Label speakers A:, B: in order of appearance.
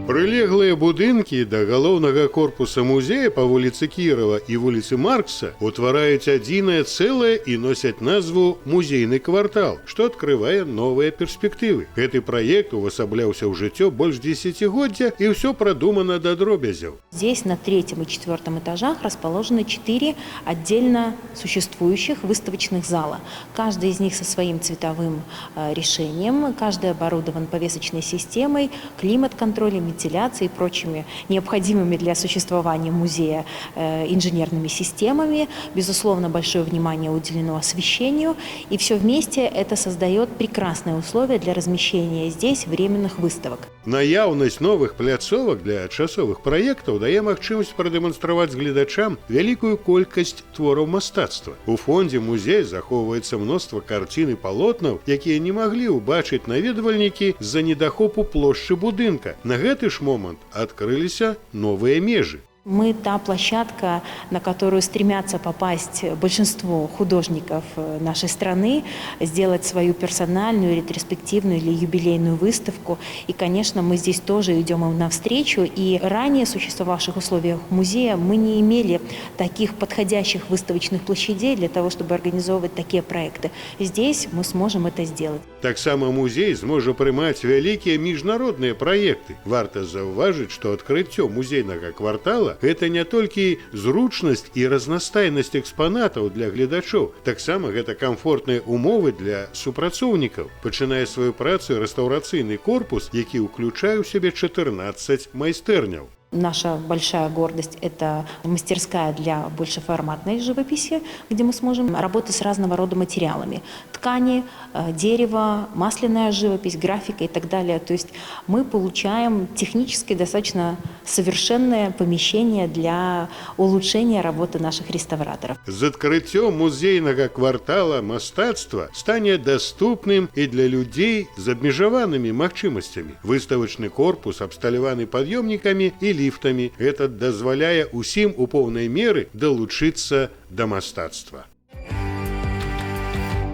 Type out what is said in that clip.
A: Прылеглыя будынкі да галоўнага корпуса музея па вуліцы Кірова і вуліцы Маркса утвараюць адзінае цэлае і носяць назву «Музейны квартал», што адкрывае новыя перспектывы. Гэты праект увасабляўся ў жыццё больш дзесяцігоддзя і ўсё прадумана да дробязяў.
B: Здесь на 3 и 4 этажах расположены 4 отдельно существующих выставочных зала. Каждый из них со своим цветовым решением, каждый оборудован повесочной системой, климат-контролем, вентиляцией и прочими необходимыми для существования музея инженерными системами. Безусловно, большое внимание уделено освещению, и все вместе это создает прекрасные условия для размещения здесь временных выставок.
A: Наяўнасць новых пляцовак для часовых праектаў дае магчымасць прадэманстраваць гледачам вялікую колькасць твораў мастацтва. У фондзе музея захоўваецца мноства карцін і палотнаў, якія не маглі ўбачыць наведвальнікі з-за недахопу плошчы будынка. На гэты ж момант адкрыліся новыя межы.
B: Мы та площадка, на которую стремятся попасть большинство художников нашей страны, сделать свою персональную, ретроспективную или юбилейную выставку. И, конечно, мы здесь тоже идем им навстречу. И ранее в существовавших условиях музея мы не имели таких подходящих выставочных площадей для того, чтобы организовывать такие проекты. Здесь мы сможем это сделать.
A: Таксама музей зможа прымаць вялікія міжнародныя праекты. Варта заўважыць, што адкрыццё музейнага квартала гэта не толькі зручнасць і разнастайнасць экспанатаў для гледачоў, таксама гэта камфортныя умовы для супрацоўнікаў. Пачынае сваю працу рэстаўрацыйны корпус, які ўключае ў сябе 14 майстэрняў.
B: Наша большая гордость – это мастерская для большеформатной живописи, где мы сможем работать с разного рода материалами. Ткани, дерево, масляная живопись, графика и так далее. То есть мы получаем технически достаточно совершенное помещение для улучшения работы наших реставраторов.
A: З адкрыццём музейнага квартала мастацтва стане даступным і для людзей з абмежаванымі магчымасцямі. Выставачны корпус абсталяваны пад'ёмнікамі і ліфтамі. Гэта дазваляе усім у поўнай меры далучыцца да мастацтва.